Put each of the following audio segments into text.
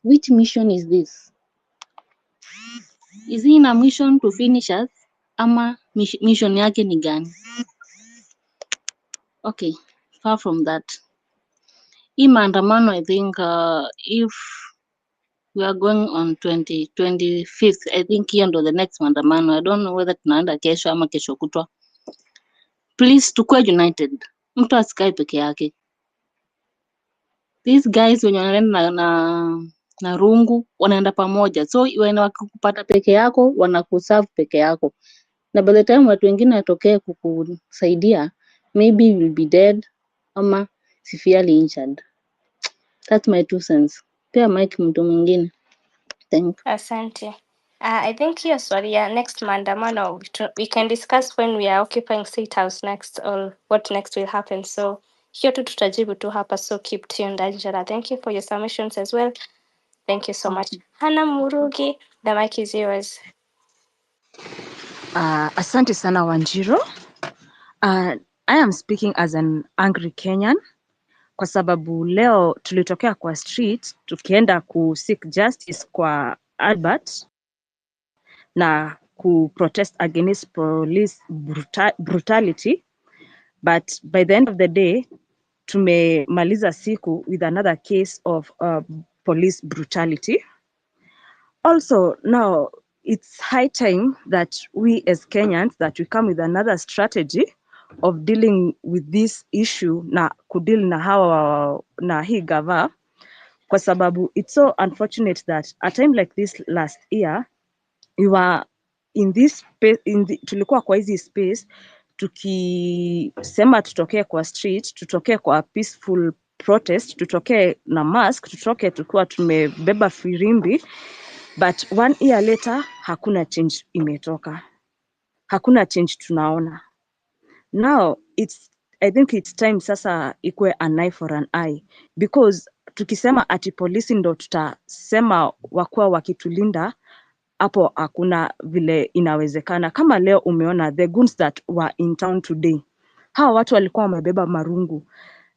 which mission is this? Is he in a mission to finish us ama mission yake ni gani? Okay, far from that, hii maandamano I think if we are going on 25th, I think hiyo ndo the next maandamano. I don't know whether tunaenda kesho ama kesho kutwa. Please tukue united, mtu asikae peke yake. These guys wenye wanaenda na rungu wanaenda pamoja, so when wakikupata peke yako wanakuserve peke yako, na by the time watu wengine watokee kukusaidia, maybe you will be dead ama severely injured. That's my 2 cents. Pia mic mtu mwingine. Thank you. Asante. I think hiyo swali ya next maandamano we can discuss when we are occupying State House next or what next will happen. So hiyo tu tutajibu tu hapa, so keep tuned, Angela. Thank you for your submissions as well. Thank you so much. Hannah Murugi, the mic is yours. Asante sana Wanjiro. I am speaking as an angry Kenyan kwa sababu leo tulitokea kwa street tukienda ku seek justice kwa Albert na ku protest against police brutality, but by the end of the day tumemaliza siku with another case of police brutality. Also, now it's high time that we as Kenyans that we come with another strategy of dealing with this issue na kudeal na hawa na hii gava, kwa sababu it's so unfortunate that a time like this last year we were in this space, tulikuwa kwa hizi space tukisema tutokee kwa street, tutokee kwa peaceful protest, tutokee na mask, tutoke tukiwa tumebeba firimbi, but 1 year later hakuna change imetoka, hakuna change tunaona. Now I think it's time sasa ikue an eye for an eye, because tukisema ati polisi ndo tutasema wakuwa wakitulinda, hapo hakuna vile inawezekana. Kama leo umeona the goons that were in town today, hawa watu walikuwa wamebeba marungu,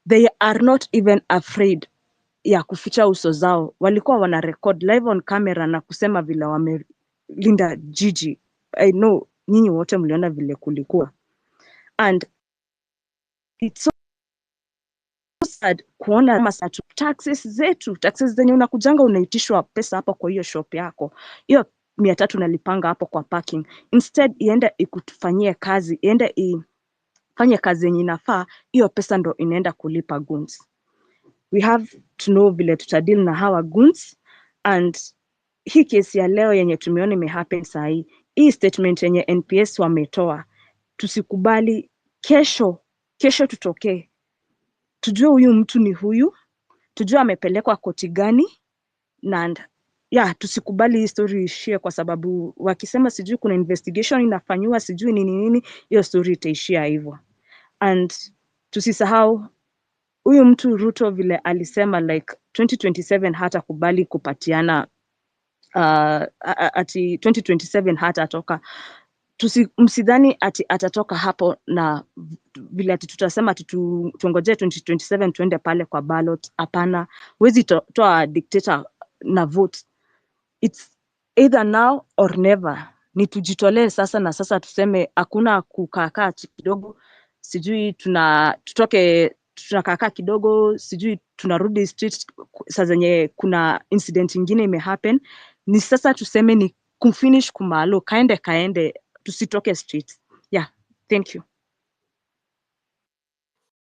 they are not even afraid ya kuficha uso zao, walikuwa wana record live on camera na kusema vile wamelinda jiji. I know nyinyi wote mliona vile kulikuwa, and it's so sad kuona masatu taxes zenye unakujanga unaitishwa pesa hapo kwa hiyo shop yako, hiyo 300 nalipanga hapo kwa parking, instead iende ikutufanyie kazi, iende ifanye kazi yenye inafaa, hiyo pesa ndo inaenda kulipa goons. We have to know vile tutadili na hawa goons. And hii kesi ya leo yenye tumeona imehappen sahi, hii statement yenye NPS wametoa, tusikubali. Kesho tutokee, tujue huyu mtu ni huyu, tujue amepelekwa koti gani, na tusikubali hii story ishie, kwa sababu wakisema sijui kuna investigation inafanywa sijui nini, hiyo story itaishia hivyo. And tusisahau huyu mtu Ruto vile alisema like 2027 hata kubali kupatiana ati 2027 hata atoka. Msidhani ati atatoka hapo na vile ati tutasema tuongojee 2027 tuende pale kwa ballot. Hapana, huwezi toa dictator na vote. It's either now or never. Ni tujitolee sasa, na sasa tuseme hakuna kukaa kidogo, sijui tunakaa kidogo, sijui tunarudi street saa zenye kuna incident ingine imehappen. Ni sasa tuseme ni kufinish kumalo, kaende, tusitoke street. Yeah, thank you.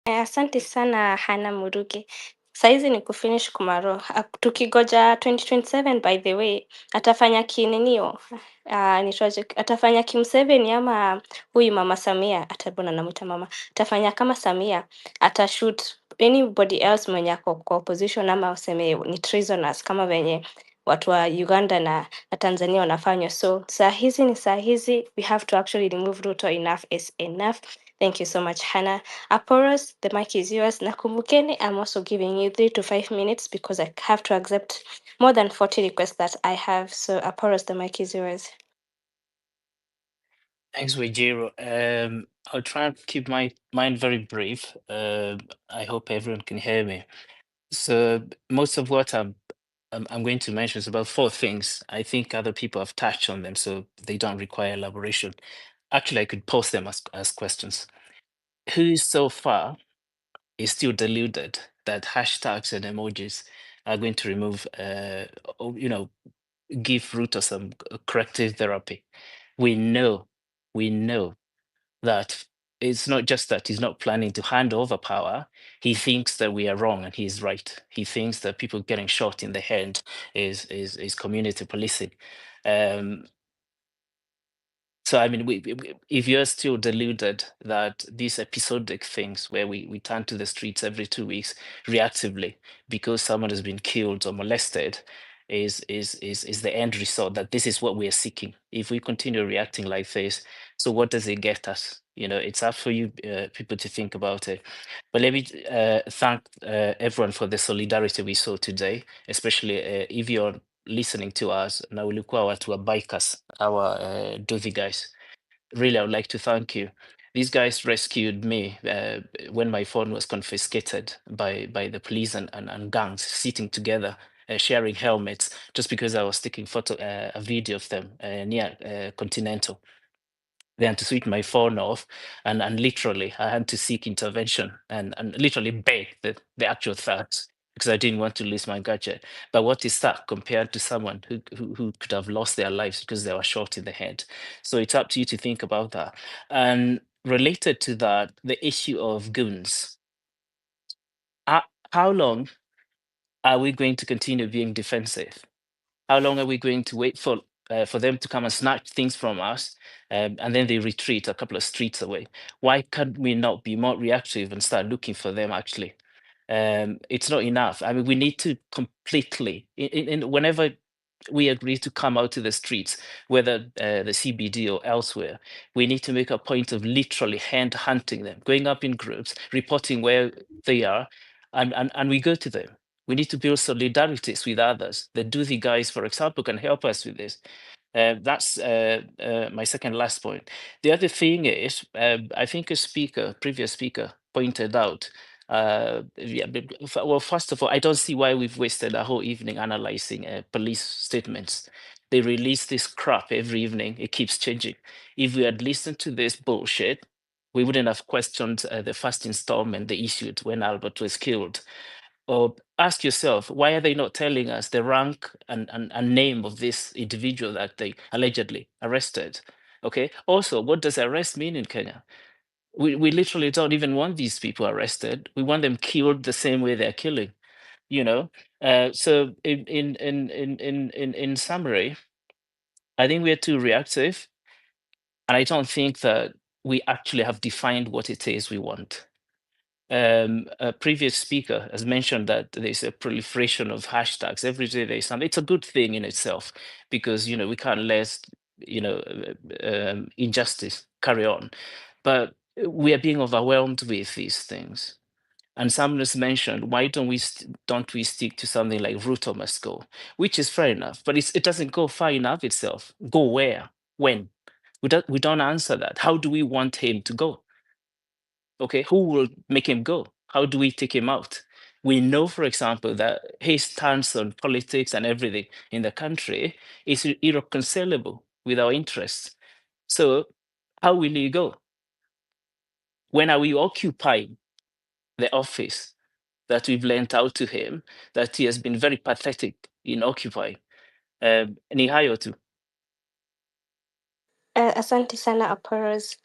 Asante sana Hannah Murugi. Saizi ni kufinish kumaro. Tukigoja 2027 by the way, atafanya kininio. Atafanya Kim7 ama huyu Mama Samia, atabona namuita mama. Atafanya kama Samia, atashoot anybody else mwenye ako kwa opposition ama useme ni treasonous kama venye watu wa Uganda na Tanzania wanafanywa. So saa hizi we have to actually remove Ruto. Enough is enough. Thank you so much, Hannah. Aporos, the mic is yours. Nakumbukeni, I'm also giving you 3 to 5 minutes because I have to accept more than 40 requests that I have. So Aporos, the mic is yours. Thanks, Wejiro. I'll try and keep my mind very brief. I hope everyone can hear me. So most of what I'm going to mention is about 4 things. I think other people have touched on them, so they don't require elaboration. Actually, I could post them as questions. Who so far is still deluded that hashtags and emojis are going to remove, give root or some corrective therapy? We know that it's not just that he's not planning to hand over power. He thinks that we are wrong and he's right. He thinks that people getting shot in the head is community policing. So I mean, if you're still deluded that these episodic things where we turn to the streets every 2 weeks reactively because someone has been killed or molested is the end result, that this is what we are seeking. If we continue reacting like this, so what does it get us? It's up for you people to think about it. But let me thank everyone for the solidarity we saw today, especially if you're listening to us na ulikuwa watu wa bikers, our Dovi guys. Really, I would like to thank you. These guys rescued me when my phone was confiscated by the police and gangs sitting together, sharing helmets, just because I was taking a video of them near Continental. They had to switch my phone off, and literally I had to seek intervention and literally beg the actual thugs because I didn't want to lose my gadget. But what is that compared to someone who could have lost their lives because they were shot in the head? So it's up to you to think about that. And related to that, the issue of goons. How long are we going to continue being defensive? How long are we going to wait for them to come and snatch things from us, and then they retreat a couple of streets away? Why can't we not be more reactive and start looking for them? Actually, it's not enough. I mean, we need to completely, whenever we agree to come out to the streets, whether the CBD or elsewhere, we need to make a point of literally hand hunting them, going up in groups, reporting where they are, and we go to them. We need to build solidarities with others. The Duthi guys, for example, can help us with this. That's my second last point. The other thing is, I think previous speaker, pointed out. Well, first of all, I don't see why we've wasted a whole evening analyzing police statements. They release this crap every evening. It keeps changing. If we had listened to this bullshit, we wouldn't have questioned the first installment they issued when Albert was killed. Or ask yourself, why are they not telling us the rank and name of this individual that they allegedly arrested? Okay. Also, what does arrest mean in Kenya? We literally don't even want these people arrested. We want them killed the same way they're killing. So in summary, I think we are too reactive, and I don't think that we actually have defined what it is we want. A previous speaker has mentioned that there's a proliferation of hashtags. Every day there's something. It's a good thing in itself because we can't let injustice carry on. But we are being overwhelmed with these things. And someone has mentioned, why don't we stick to something like Ruto must go, which is fair enough, but it doesn't go far enough itself. Go where? When? We don't answer that. How do we want him to go? Okay, who will make him go? How do we take him out? We know, for example, that his stance on politics and everything in the country is irreconcilable with our interests. So how will he go? When are we occupying the office that we've lent out to him, that he has been very pathetic in occupying? Ni hayo tu. Asante sana Oporos.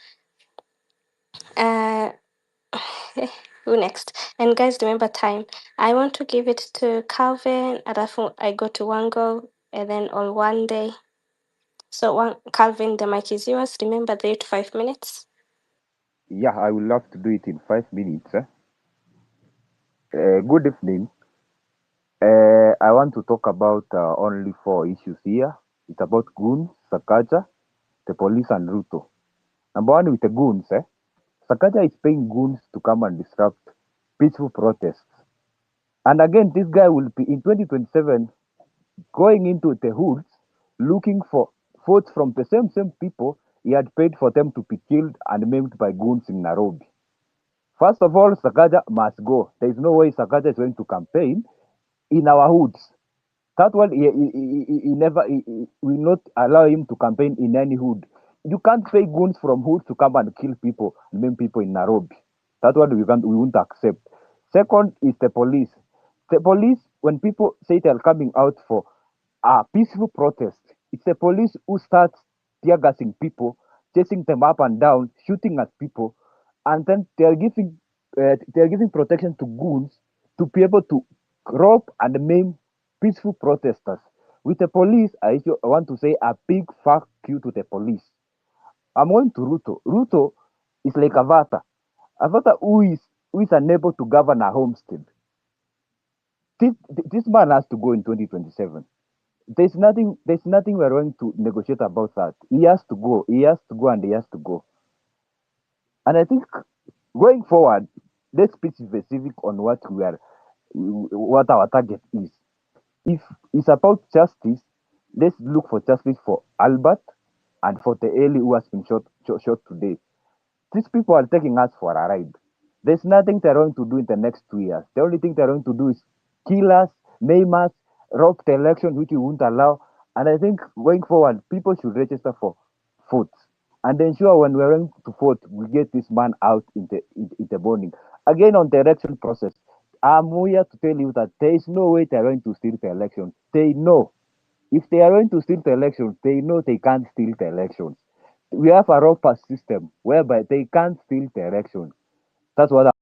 Who next? And guys, remember time. I want to give it to Calvin. Alafu I go to Wango, and then on one day. So Calvin, the mic is yours. Remember 3 to 5 minutes. Yeah, I would love to do it in 5 minutes. Good evening. I want to talk about only 4 issues here. It's about goons, Sakaja, the police, and Ruto. Number one, with the goons, Sakaja is paying goons to come and disrupt peaceful protests. And again, this guy will be in 2027 going into the hoods looking for votes from the same people he had paid for them to be killed and maimed by goons in Nairobi. First of all, Sakaja must go. There is no way Sakaja is going to campaign in our hoods. That one, he never, he will not allow him to campaign in any hood. You can't pay goons from hood to come and kill people, maim people in Nairobi. That one we won't accept. Second is the police. The police, when people say they're coming out for a peaceful protest, it's the police who starts tear gassing people, chasing them up and down, shooting at people, and then they're giving protection to goons to be able to rob and maim peaceful protesters. With the police, I want to say a big fuck you to the police. I'm going to Ruto. Ruto is like Avata. Avata who is unable to govern a homestead. This man has to go in 2027. There's nothing we're going to negotiate about that. He has to go. He has to go and he has to go. And I think going forward, let's be specific on what our target is. If it's about justice, let's look for justice for Albert and for the Eli who has been shot today. These people are taking us for a ride. There's nothing they're going to do in the next 2 years. The only thing they're going to do is kill us, maim us, rob the election, which we won't allow. And I think going forward, people should register for votes and ensure when we're going to vote, we get this man out in the morning. Again, on the election process, I'm here to tell you that there is no way they're going to steal the election. They know. If they are going to steal the elections, they know they can't steal the elections. We have a robust system whereby they can't steal the elections. That's what